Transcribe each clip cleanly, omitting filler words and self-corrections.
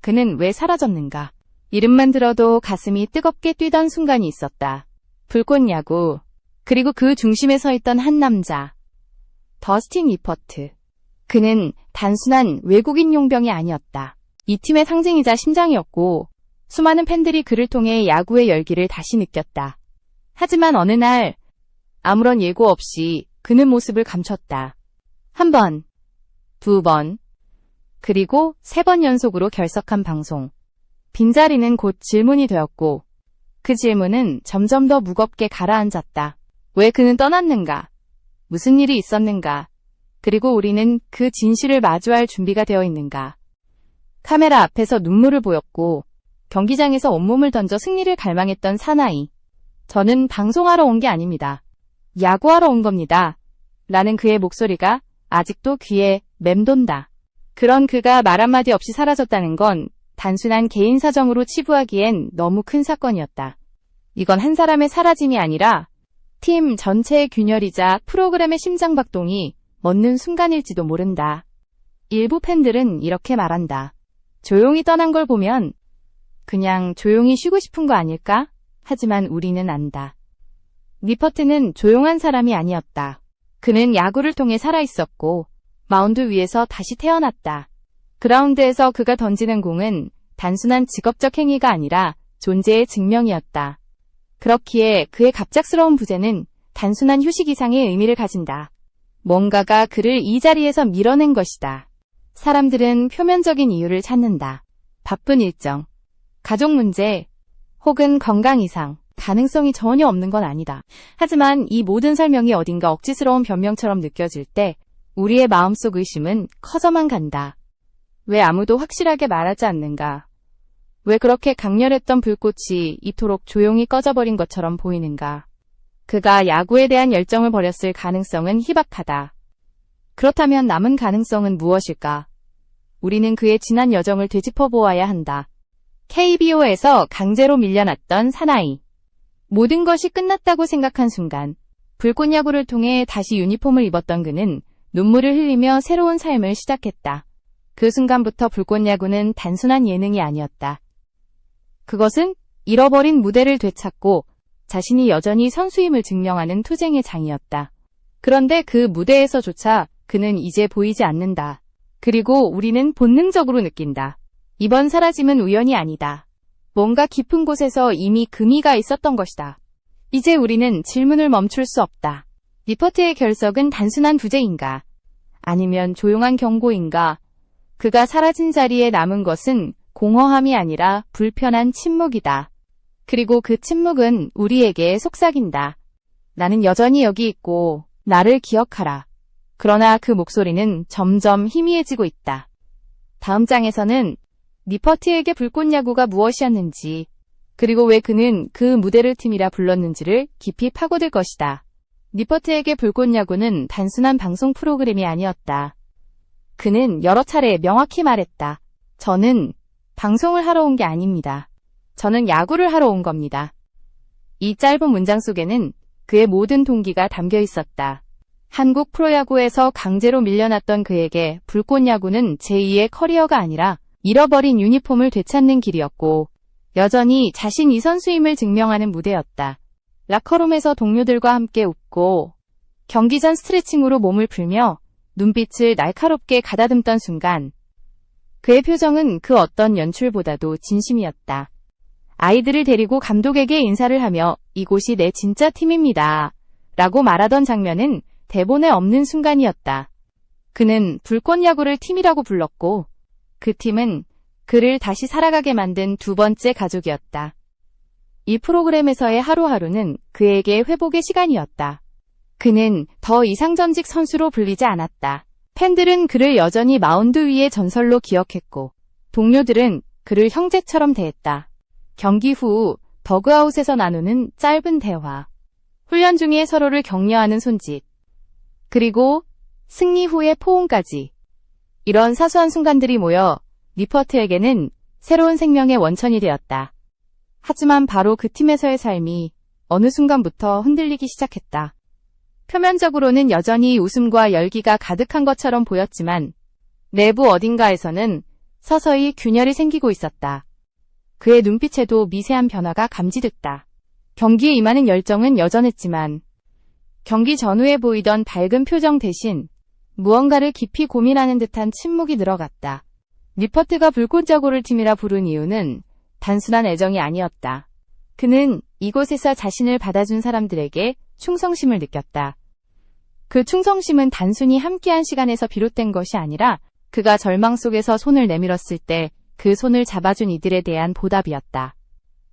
그는 왜 사라졌는가? 이름만 들어도 가슴이 뜨겁게 뛰던 순간이 있었다. 불꽃 야구. 그리고 그 중심에 서 있던 한 남자. 더스틴 리퍼트. 그는 단순한 외국인 용병이 아니었다. 이 팀의 상징이자 심장이었고 수많은 팬들이 그를 통해 야구의 열기를 다시 느꼈다. 하지만 어느 날 아무런 예고 없이 그는 모습을 감췄다. 한 번, 두 번, 그리고 3번 연속으로 결석한 방송. 빈자리는 곧 질문이 되었고 그 질문은 점점 더 무겁게 가라앉았다. 왜 그는 떠났는가? 무슨 일이 있었는가? 그리고 우리는 그 진실을 마주할 준비가 되어 있는가? 카메라 앞에서 눈물을 보였고 경기장에서 온몸을 던져 승리를 갈망했던 사나이. 저는 방송하러 온 게 아닙니다. 야구하러 온 겁니다. 라는 그의 목소리가 아직도 귀에 맴돈다. 그런 그가 말 한마디 없이 사라졌다는 건 단순한 개인 사정으로 치부하기엔 너무 큰 사건이었다. 이건 한 사람의 사라짐이 아니라 팀 전체의 균열이자 프로그램의 심장박동이 멎는 순간일지도 모른다. 일부 팬들은 이렇게 말한다. 조용히 떠난 걸 보면 그냥 조용히 쉬고 싶은 거 아닐까? 하지만 우리는 안다. 리퍼트는 조용한 사람이 아니었다. 그는 야구를 통해 살아있었고 마운드 위에서 다시 태어났다. 그라운드에서 그가 던지는 공은 단순한 직업적 행위가 아니라 존재의 증명이었다. 그렇기에 그의 갑작스러운 부재는 단순한 휴식 이상의 의미를 가진다. 뭔가가 그를 이 자리에서 밀어낸 것이다. 사람들은 표면적인 이유를 찾는다. 바쁜 일정, 가족 문제, 혹은 건강 이상, 가능성이 전혀 없는 건 아니다. 하지만 이 모든 설명이 어딘가 억지스러운 변명처럼 느껴질 때 우리의 마음속 의심은 커져만 간다. 왜 아무도 확실하게 말하지 않는가? 왜 그렇게 강렬했던 불꽃이 이토록 조용히 꺼져버린 것처럼 보이는가? 그가 야구에 대한 열정을 버렸을 가능성은 희박하다. 그렇다면 남은 가능성은 무엇일까? 우리는 그의 지난 여정을 되짚어 보아야 한다. KBO에서 강제로 밀려났던 사나이. 모든 것이 끝났다고 생각한 순간 불꽃 야구를 통해 다시 유니폼을 입었던 그는 눈물을 흘리며 새로운 삶을 시작했다. 그 순간부터 불꽃 야구는 단순한 예능이 아니었다. 그것은 잃어버린 무대를 되찾고 자신이 여전히 선수임을 증명하는 투쟁의 장이었다. 그런데 그 무대에서조차 그는 이제 보이지 않는다. 그리고 우리는 본능적으로 느낀다. 이번 사라짐은 우연이 아니다. 뭔가 깊은 곳에서 이미 금이가 있었던 것이다. 이제 우리는 질문을 멈출 수 없다. 리퍼트의 결석은 단순한 부재인가? 아니면 조용한 경고인가? 그가 사라진 자리에 남은 것은 공허함이 아니라 불편한 침묵이다. 그리고 그 침묵은 우리에게 속삭인다. 나는 여전히 여기 있고 나를 기억하라. 그러나 그 목소리는 점점 희미해지고 있다. 다음 장에서는 리퍼트에게 불꽃 야구가 무엇이었는지, 그리고 왜 그는 그 무대를 팀이라 불렀는지를 깊이 파고들 것이다. 리퍼트에게 불꽃 야구는 단순한 방송 프로그램이 아니었다. 그는 여러 차례 명확히 말했다. 저는 방송을 하러 온 게 아닙니다. 저는 야구를 하러 온 겁니다. 이 짧은 문장 속에는 그의 모든 동기가 담겨 있었다. 한국 프로야구에서 강제로 밀려났던 그에게 불꽃 야구는 제2의 커리어가 아니라 잃어버린 유니폼을 되찾는 길이었고 여전히 자신 이 선수임을 증명하는 무대였다. 라커룸에서 동료들과 함께 웃고 경기 전 스트레칭으로 몸을 풀며 눈빛을 날카롭게 가다듬던 순간 그의 표정은 그 어떤 연출보다도 진심이었다. 아이들을 데리고 감독에게 인사를 하며 이곳이 내 진짜 팀입니다. 라고 말하던 장면은 대본에 없는 순간이었다. 그는 불꽃 야구를 팀이라고 불렀고 그 팀은 그를 다시 살아가게 만든 두 번째 가족이었다. 이 프로그램에서의 하루하루는 그에게 회복의 시간이었다. 그는 더 이상 전직 선수로 불리지 않았다. 팬들은 그를 여전히 마운드 위의 전설로 기억했고 동료들은 그를 형제처럼 대했다. 경기 후 더그아웃에서 나누는 짧은 대화, 훈련 중에 서로를 격려하는 손짓, 그리고 승리 후의 포옹까지. 이런 사소한 순간들이 모여 리퍼트에게는 새로운 생명의 원천이 되었다. 하지만 바로 그 팀에서의 삶이 어느 순간부터 흔들리기 시작했다. 표면적으로는 여전히 웃음과 열기가 가득한 것처럼 보였지만 내부 어딘가에서는 서서히 균열이 생기고 있었다. 그의 눈빛에도 미세한 변화가 감지됐다. 경기에 임하는 열정은 여전했지만 경기 전후에 보이던 밝은 표정 대신 무언가를 깊이 고민하는 듯한 침묵이 늘어갔다. 리퍼트가 불꽃자고를 팀이라 부른 이유는 단순한 애정이 아니었다. 그는 이곳에서 자신을 받아준 사람들에게 충성심을 느꼈다. 그 충성심은 단순히 함께한 시간에서 비롯된 것이 아니라 그가 절망 속에서 손을 내밀었을 때 그 손을 잡아준 이들에 대한 보답이었다.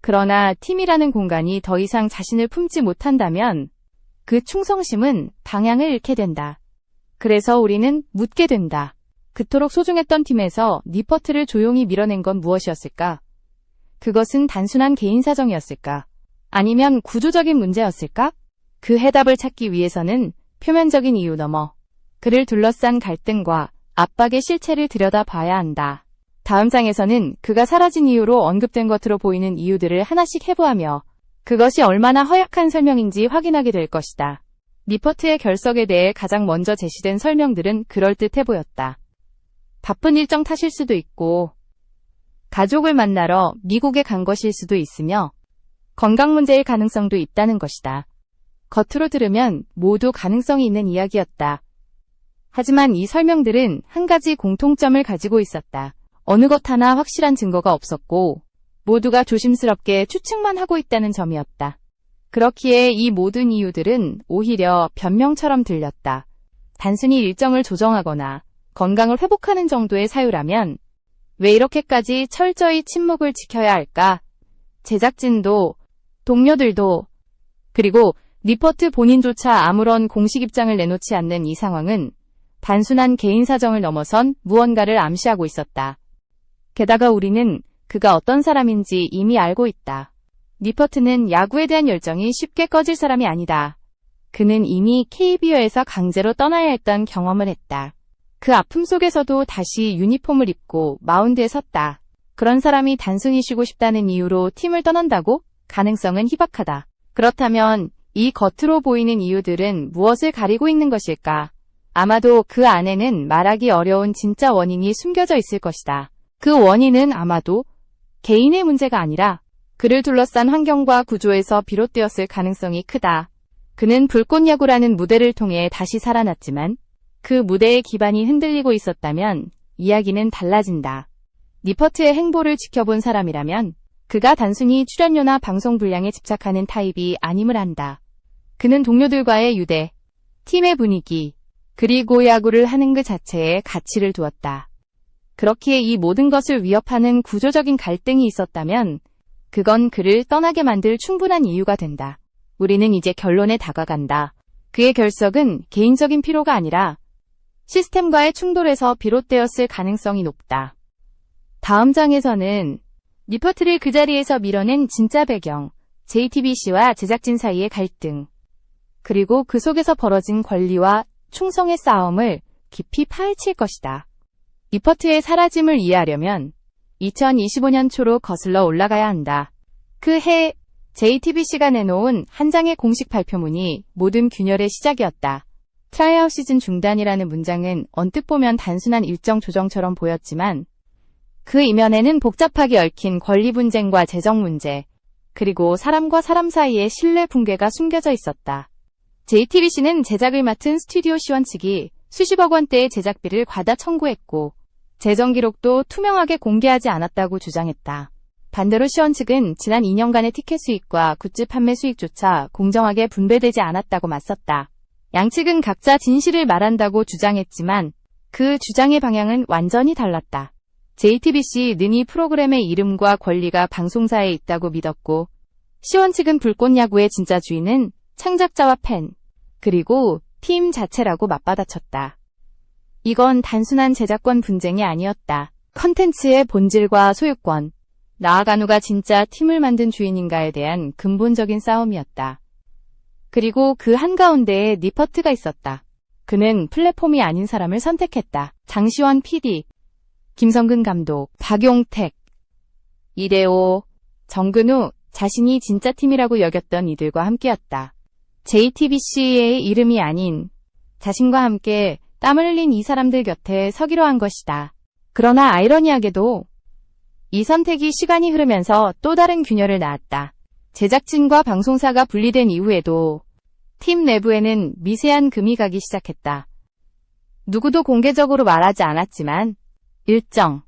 그러나 팀이라는 공간이 더 이상 자신을 품지 못한다면 그 충성심은 방향을 잃게 된다. 그래서 우리는 묻게 된다. 그토록 소중했던 팀에서 리퍼트를 조용히 밀어낸 건 무엇이었을까? 그것은 단순한 개인 사정이었을까? 아니면 구조적인 문제였을까? 그 해답을 찾기 위해서는 표면적인 이유 너머 그를 둘러싼 갈등과 압박의 실체를 들여다봐야 한다. 다음 장에서는 그가 사라진 이유로 언급된 것으로 보이는 이유들을 하나씩 해부하며 그것이 얼마나 허약한 설명인지 확인하게 될 것이다. 리퍼트의 결석에 대해 가장 먼저 제시된 설명들은 그럴듯해 보였다. 바쁜 일정 탓일 수도 있고 가족을 만나러 미국에 간 것일 수도 있으며 건강 문제일 가능성도 있다는 것이다. 겉으로 들으면 모두 가능성이 있는 이야기였다. 하지만 이 설명들은 한 가지 공통점을 가지고 있었다. 어느 것 하나 확실한 증거가 없었고 모두가 조심스럽게 추측만 하고 있다는 점이었다. 그렇기에 이 모든 이유들은 오히려 변명처럼 들렸다. 단순히 일정을 조정하거나 건강을 회복하는 정도의 사유라면 왜 이렇게까지 철저히 침묵을 지켜야 할까? 제작진도, 동료들도, 그리고 리퍼트 본인조차 아무런 공식 입장을 내놓지 않는 이 상황은 단순한 개인 사정을 넘어선 무언가를 암시하고 있었다. 게다가 우리는 그가 어떤 사람인지 이미 알고 있다. 리퍼트는 야구에 대한 열정이 쉽게 꺼질 사람이 아니다. 그는 이미 KBO에서 강제로 떠나야 했던 경험을 했다. 그 아픔 속에서도 다시 유니폼을 입고 마운드에 섰다. 그런 사람이 단순히 쉬고 싶다는 이유로 팀을 떠난다고? 가능성은 희박하다. 그렇다면 이 겉으로 보이는 이유들은 무엇을 가리고 있는 것일까? 아마도 그 안에는 말하기 어려운 진짜 원인이 숨겨져 있을 것이다. 그 원인은 아마도 개인의 문제가 아니라 그를 둘러싼 환경과 구조에서 비롯되었을 가능성이 크다. 그는 불꽃야구라는 무대를 통해 다시 살아났지만 그 무대의 기반이 흔들리고 있었다면 이야기는 달라진다. 리퍼트의 행보를 지켜본 사람이라면 그가 단순히 출연료나 방송 분량에 집착하는 타입이 아님을 안다. 그는 동료들과의 유대, 팀의 분위기, 그리고 야구를 하는 그 자체에 가치를 두었다. 그렇기에 이 모든 것을 위협하는 구조적인 갈등이 있었다면 그건 그를 떠나게 만들 충분한 이유가 된다. 우리는 이제 결론에 다가간다. 그의 결석은 개인적인 피로가 아니라 시스템과의 충돌에서 비롯되었을 가능성이 높다. 다음 장에서는 리퍼트를 그 자리에서 밀어낸 진짜 배경, JTBC와 제작진 사이의 갈등, 그리고 그 속에서 벌어진 권리와 충성의 싸움을 깊이 파헤칠 것이다. 리퍼트의 사라짐을 이해하려면 2025년 초로 거슬러 올라가야 한다. 그 해 JTBC가 내놓은 한 장의 공식 발표문이 모든 균열의 시작이었다. 트라이아웃 시즌 중단이라는 문장은 언뜻 보면 단순한 일정 조정처럼 보였지만 그 이면에는 복잡하게 얽힌 권리 분쟁과 재정 문제, 그리고 사람과 사람 사이의 신뢰 붕괴가 숨겨져 있었다. JTBC는 제작을 맡은 스튜디오 시원 측이 수십억 원대의 제작비를 과다 청구했고 재정 기록도 투명하게 공개하지 않았다고 주장했다. 반대로 시원 측은 지난 2년간의 티켓 수익과 굿즈 판매 수익조차 공정하게 분배되지 않았다고 맞섰다. 양측은 각자 진실을 말한다고 주장했지만 그 주장의 방향은 완전히 달랐다. JTBC는 이 프로그램의 이름과 권리가 방송사에 있다고 믿었고 시원 측은 불꽃야구의 진짜 주인은 창작자와 팬, 그리고 팀 자체라고 맞받아쳤다. 이건 단순한 제작권 분쟁이 아니었다. 컨텐츠의 본질과 소유권, 나아가 누가 진짜 팀을 만든 주인인가에 대한 근본적인 싸움이었다. 그리고 그 한가운데에 리퍼트가 있었다. 그는 플랫폼이 아닌 사람을 선택했다. 장시원 PD, 김성근 감독, 박용택, 이대호, 정근우, 자신이 진짜 팀이라고 여겼던 이들과 함께였다. JTBC의 이름이 아닌 자신과 함께 땀을 흘린 이 사람들 곁에 서기로 한 것이다. 그러나 아이러니하게도 이 선택이 시간이 흐르면서 또 다른 균열을 낳았다. 제작진과 방송사가 분리된 이후에도 팀 내부에는 미세한 금이 가기 시작했다. 누구도 공개적으로 말하지 않았지만 일정,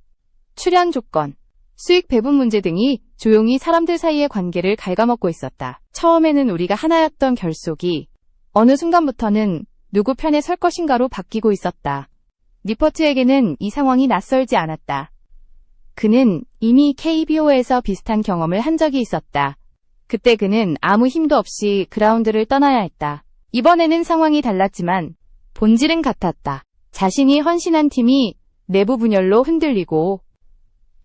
출연 조건, 수익 배분 문제 등이 조용히 사람들 사이의 관계를 갉아먹고 있었다. 처음에는 우리가 하나였던 결속이 어느 순간부터는 누구 편에 설 것인가로 바뀌고 있었다. 리퍼트에게는 이 상황이 낯설지 않았다. 그는 이미 KBO에서 비슷한 경험을 한 적이 있었다. 그때 그는 아무 힘도 없이 그라운드를 떠나야 했다. 이번에는 상황이 달랐지만 본질은 같았다. 자신이 헌신한 팀이 내부 분열로 흔들리고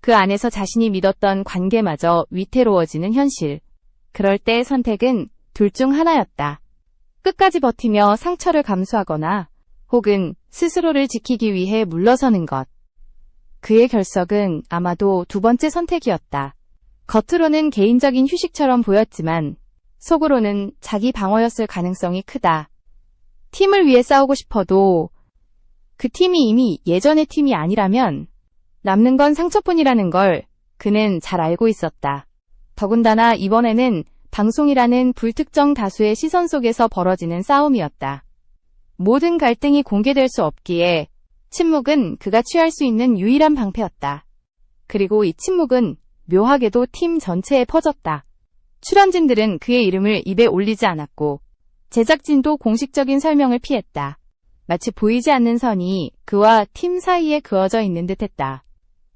그 안에서 자신이 믿었던 관계마저 위태로워지는 현실. 그럴 때 선택은 둘 중 하나였다. 끝까지 버티며 상처를 감수하거나 혹은 스스로를 지키기 위해 물러서는 것. 그의 결석은 아마도 두 번째 선택이었다. 겉으로는 개인적인 휴식처럼 보였지만 속으로는 자기 방어였을 가능성이 크다. 팀을 위해 싸우고 싶어도 그 팀이 이미 예전의 팀이 아니라면 남는 건 상처뿐이라는 걸 그는 잘 알고 있었다. 더군다나 이번에는 방송이라는 불특정 다수의 시선 속에서 벌어지는 싸움이었다. 모든 갈등이 공개될 수 없기에 침묵은 그가 취할 수 있는 유일한 방패였다. 그리고 이 침묵은 묘하게도 팀 전체에 퍼졌다. 출연진들은 그의 이름을 입에 올리지 않았고 제작진도 공식적인 설명을 피했다. 마치 보이지 않는 선이 그와 팀 사이에 그어져 있는 듯했다.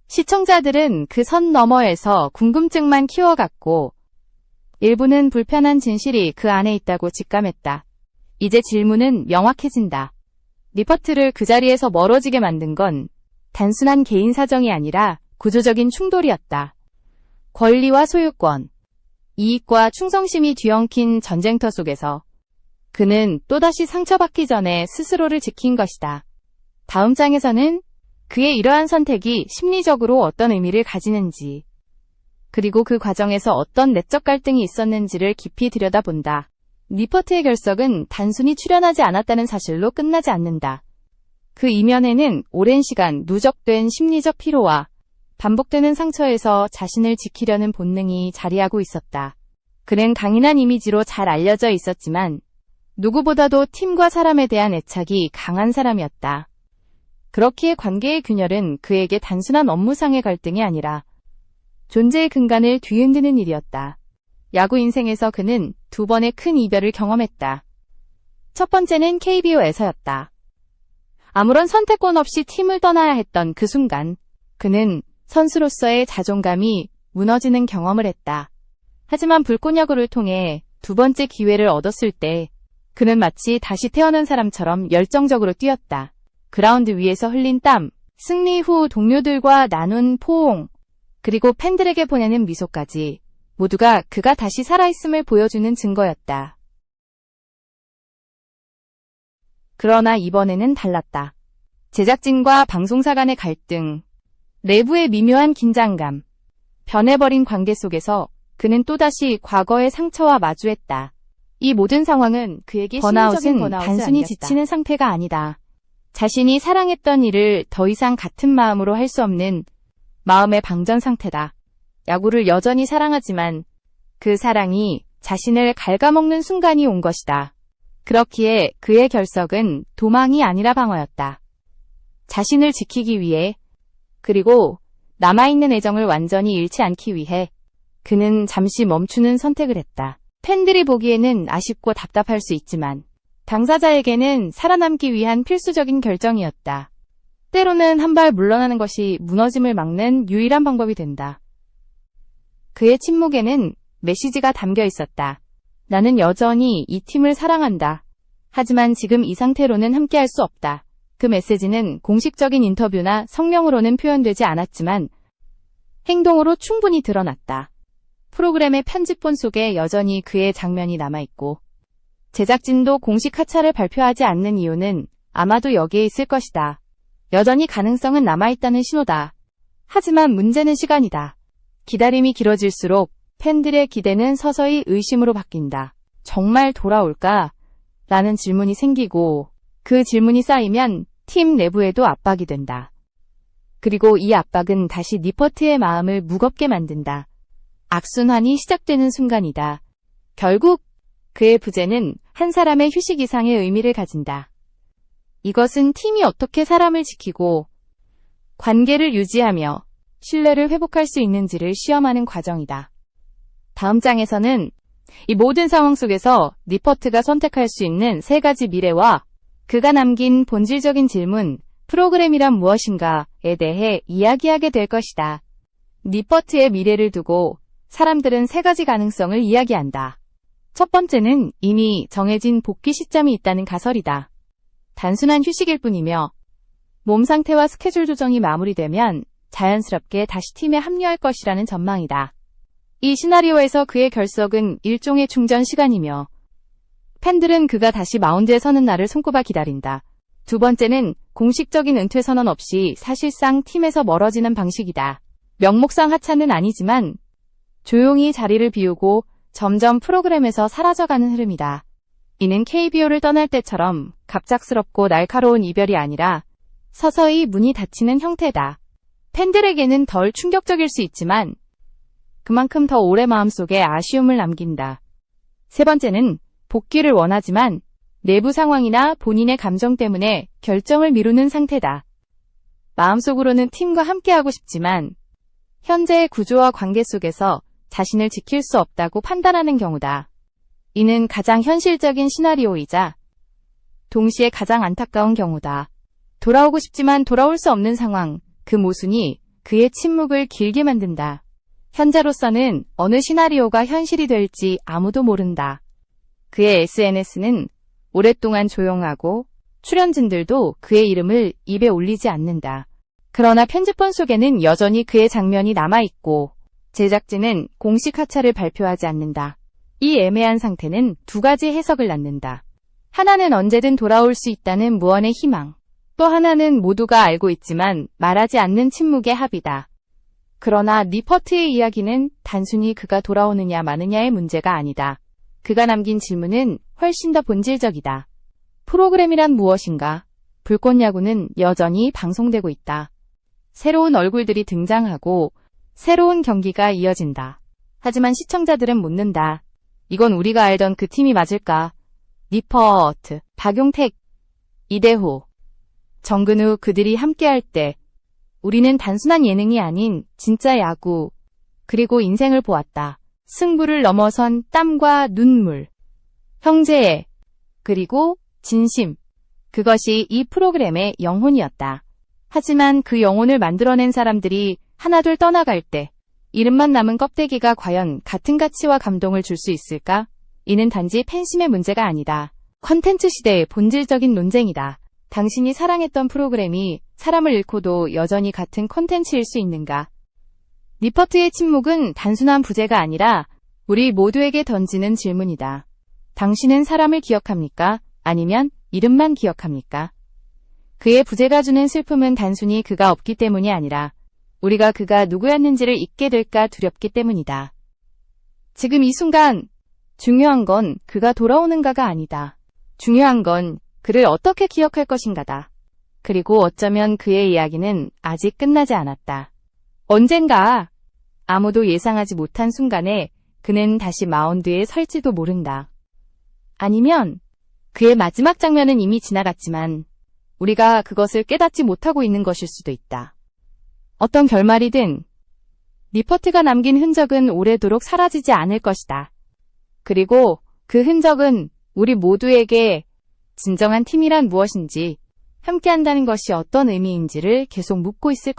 시청자들은 그 선 너머에서 궁금증만 키워갔고 일부는 불편한 진실이 그 안에 있다고 직감했다. 이제 질문은 명확해진다. 리퍼트를 그 자리에서 멀어지게 만든 건 단순한 개인 사정이 아니라 구조적인 충돌이었다. 권리와 소유권, 이익과 충성심이 뒤엉킨 전쟁터 속에서 그는 또다시 상처받기 전에 스스로를 지킨 것이다. 다음 장에서는 그의 이러한 선택이 심리적으로 어떤 의미를 가지는지, 그리고 그 과정에서 어떤 내적 갈등이 있었는지를 깊이 들여다본다. 리퍼트의 결석은 단순히 출연하지 않았다는 사실로 끝나지 않는다. 그 이면에는 오랜 시간 누적된 심리적 피로와 반복되는 상처에서 자신을 지키려는 본능이 자리하고 있었다. 그는 강인한 이미지로 잘 알려져 있었지만 누구보다도 팀과 사람에 대한 애착이 강한 사람이었다. 그렇기에 관계의 균열은 그에게 단순한 업무상의 갈등이 아니라 존재의 근간을 뒤흔드는 일이었다. 야구 인생에서 그는 두 번의 큰 이별을 경험했다. 첫 번째는 KBO에서였다. 아무런 선택권 없이 팀을 떠나야 했던 그 순간, 그는 선수로서의 자존감이 무너지는 경험을 했다. 하지만 불꽃야구를 통해 두 번째 기회를 얻었을 때, 그는 마치 다시 태어난 사람처럼 열정적으로 뛰었다. 그라운드 위에서 흘린 땀, 승리 후 동료들과 나눈 포옹, 그리고 팬들에게 보내는 미소까지 모두가 그가 다시 살아있음을 보여주는 증거였다. 그러나 이번에는 달랐다. 제작진과 방송사 간의 갈등, 내부의 미묘한 긴장감, 변해버린 관계 속에서 그는 또다시 과거의 상처와 마주했다. 이 모든 상황은 그에게 번아웃은 단순히 지치는 상태가 아니다. 자신이 사랑했던 일을 더 이상 같은 마음으로 할 수 없는 마음의 방전 상태다. 야구를 여전히 사랑하지만 그 사랑이 자신을 갉아먹는 순간이 온 것이다. 그렇기에 그의 결석은 도망이 아니라 방어였다. 자신을 지키기 위해, 그리고 남아있는 애정을 완전히 잃지 않기 위해 그는 잠시 멈추는 선택을 했다. 팬들이 보기에는 아쉽고 답답할 수 있지만 당사자에게는 살아남기 위한 필수적인 결정이었다. 때로는 한 발 물러나는 것이 무너짐을 막는 유일한 방법이 된다. 그의 침묵에는 메시지가 담겨 있었다. 나는 여전히 이 팀을 사랑한다. 하지만 지금 이 상태로는 함께할 수 없다. 그 메시지는 공식적인 인터뷰나 성명으로는 표현되지 않았지만 행동으로 충분히 드러났다. 프로그램의 편집본 속에 여전히 그의 장면이 남아있고 제작진도 공식 하차를 발표하지 않는 이유는 아마도 여기에 있을 것이다. 여전히 가능성은 남아있다는 신호다. 하지만 문제는 시간이다. 기다림이 길어질수록 팬들의 기대는 서서히 의심으로 바뀐다. 정말 돌아올까? 라는 질문이 생기고 그 질문이 쌓이면 팀 내부에도 압박이 된다. 그리고 이 압박은 다시 니퍼트의 마음을 무겁게 만든다. 악순환이 시작되는 순간이다. 결국 그의 부재는 한 사람의 휴식 이상의 의미를 가진다. 이것은 팀이 어떻게 사람을 지키고 관계를 유지하며 신뢰를 회복할 수 있는지를 시험하는 과정이다. 다음 장에서는 이 모든 상황 속에서 니퍼트가 선택할 수 있는 3가지 미래와 그가 남긴 본질적인 질문, 프로그램이란 무엇인가에 대해 이야기하게 될 것이다. 니퍼트의 미래를 두고 사람들은 3가지 가능성을 이야기한다. 첫 번째는 이미 정해진 복귀 시점이 있다는 가설이다. 단순한 휴식일 뿐이며 몸 상태와 스케줄 조정이 마무리되면 자연스럽게 다시 팀에 합류할 것이라는 전망이다. 이 시나리오에서 그의 결석은 일종의 충전 시간이며 팬들은 그가 다시 마운드에 서는 날을 손꼽아 기다린다. 두 번째는 공식적인 은퇴 선언 없이 사실상 팀에서 멀어지는 방식이다. 명목상 하차는 아니지만 조용히 자리를 비우고 점점 프로그램에서 사라져가는 흐름이다. 이는 KBO를 떠날 때처럼 갑작스럽고 날카로운 이별이 아니라 서서히 문이 닫히는 형태다. 팬들에게는 덜 충격적일 수 있지만 그만큼 더 오래 마음속에 아쉬움을 남긴다. 세 번째는 복귀를 원하지만 내부 상황이나 본인의 감정 때문에 결정을 미루는 상태다. 마음속으로는 팀과 함께하고 싶지만 현재의 구조와 관계 속에서 자신을 지킬 수 없다고 판단하는 경우다. 이는 가장 현실적인 시나리오이자 동시에 가장 안타까운 경우다. 돌아오고 싶지만 돌아올 수 없는 상황, 그 모순이 그의 침묵을 길게 만든다. 현재로서는 어느 시나리오가 현실이 될지 아무도 모른다. 그의 SNS는 오랫동안 조용하고 출연진들도 그의 이름을 입에 올리지 않는다. 그러나 편집본 속에는 여전히 그의 장면이 남아있고 제작진은 공식 하차를 발표하지 않는다. 이 애매한 상태는 2가지 해석을 낳는다. 하나는 언제든 돌아올 수 있다는 무언의 희망. 또 하나는 모두가 알고 있지만 말하지 않는 침묵의 합이다. 그러나 니퍼트의 이야기는 단순히 그가 돌아오느냐 마느냐의 문제가 아니다. 그가 남긴 질문은 훨씬 더 본질적이다. 프로그램이란 무엇인가? 불꽃야구는 여전히 방송되고 있다. 새로운 얼굴들이 등장하고 새로운 경기가 이어진다. 하지만 시청자들은 묻는다. 이건 우리가 알던 그 팀이 맞을까? 니퍼트, 박용택, 이대호, 정근우 그들이 함께할 때 우리는 단순한 예능이 아닌 진짜 야구, 그리고 인생을 보았다. 승부를 넘어선 땀과 눈물, 형제애, 그리고 진심. 그것이 이 프로그램의 영혼이었다. 하지만 그 영혼을 만들어낸 사람들이 하나둘 떠나갈 때 이름만 남은 껍데기가 과연 같은 가치와 감동을 줄 수 있을까? 이는 단지 팬심의 문제가 아니다. 컨텐츠 시대의 본질적인 논쟁이다. 당신이 사랑했던 프로그램이 사람을 잃고도 여전히 같은 콘텐츠일 수 있는가? 니퍼트의 침묵은 단순한 부재가 아니라 우리 모두에게 던지는 질문이다. 당신은 사람을 기억합니까? 아니면 이름만 기억합니까? 그의 부재가 주는 슬픔은 단순히 그가 없기 때문이 아니라 우리가 그가 누구였는지를 잊게 될까 두렵기 때문이다. 지금 이 순간 중요한 건 그가 돌아오는가가 아니다. 중요한 건 그를 어떻게 기억할 것인가다. 그리고 어쩌면 그의 이야기는 아직 끝나지 않았다. 언젠가 아무도 예상하지 못한 순간에 그는 다시 마운드에 설지도 모른다. 아니면 그의 마지막 장면은 이미 지나갔지만 우리가 그것을 깨닫지 못하고 있는 것일 수도 있다. 어떤 결말이든 니퍼트가 남긴 흔적은 오래도록 사라지지 않을 것이다. 그리고 그 흔적은 우리 모두에게 진정한 팀이란 무엇인지, 함께한다는 것이 어떤 의미인지를 계속 묻고 있을 것이다.